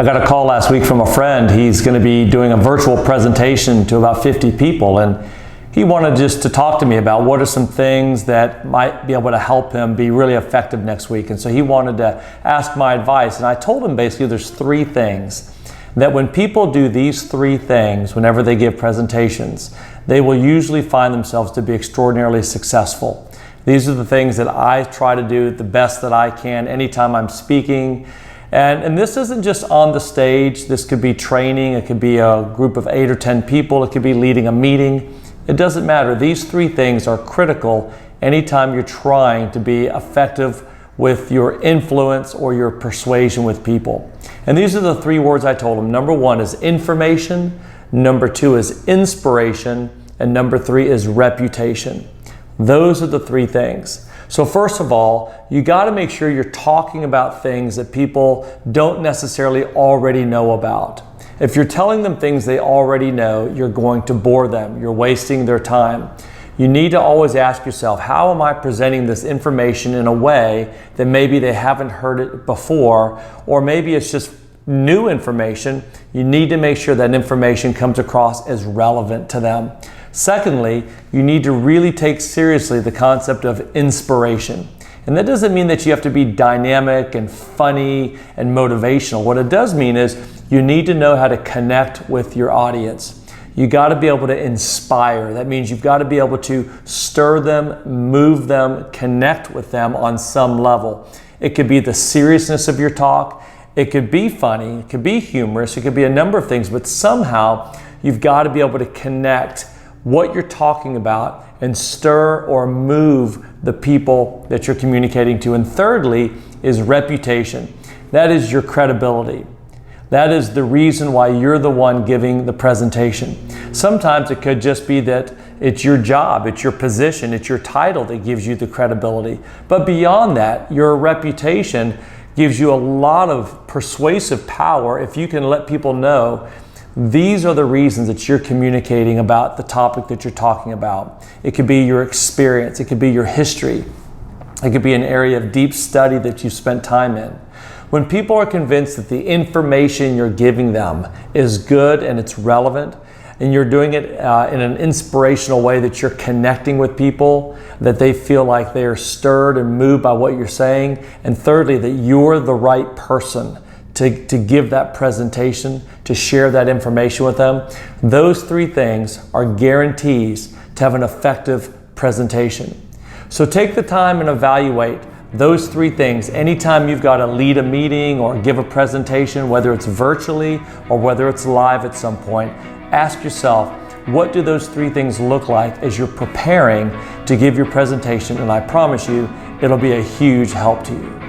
I got a call last week from a friend. He's going to be doing a virtual presentation to about 50 people, and he wanted just to talk to me about what are some things that might be able to help him be really effective next week. And so he wanted to ask my advice, and I told him basically there's three things that when people do these three things whenever they give presentations, they will usually find themselves to be extraordinarily successful. These are the things that I try to do the best that I can anytime I'm speaking. And this isn't just on the stage. This could be training. It could be a group of 8 or 10 people. It could be leading a meeting. It doesn't matter. These three things are critical anytime you're trying to be effective with your influence or your persuasion with people. And these are the three words I told him. Number one is information. Number two is inspiration. And number three is reputation. Those are the three things. So first of all, you got to make sure you're talking about things that people don't necessarily already know about. If you're telling them things they already know, you're going to bore them. You're wasting their time. You need to always ask yourself, how am I presenting this information in a way that maybe they haven't heard it before, or maybe it's just new information. You need to make sure that information comes across as relevant to them. Secondly, you need to really take seriously the concept of inspiration. And that doesn't mean that you have to be dynamic and funny and motivational. What it does mean is you need to know how to connect with your audience. You got to be able to inspire. That means you've got to be able to stir them, move them, connect with them on some level. It could be the seriousness of your talk. It could be funny. It could be humorous. It could be a number of things, but somehow you've got to be able to connect what you're talking about and stir or move the people that you're communicating to. And thirdly is reputation. That is your credibility. That is the reason why you're the one giving the presentation. Sometimes it could just be that it's your job, it's your position, it's your title that gives you the credibility. But beyond that, your reputation gives you a lot of persuasive power if you can let people know these are the reasons that you're communicating about the topic that you're talking about. It could be your experience. It could be your history. It could be an area of deep study that you've spent time in. When people are convinced that the information you're giving them is good and it's relevant, and you're doing it in an inspirational way, that you're connecting with people, that they feel like they're stirred and moved by what you're saying, and thirdly, that you're the right person to give that presentation, to share that information with them. Those three things are guarantees to have an effective presentation. So take the time and evaluate those three things anytime you've got to lead a meeting or give a presentation, whether it's virtually or whether it's live at some point. Ask yourself, what do those three things look like as you're preparing to give your presentation? And I promise you, it'll be a huge help to you.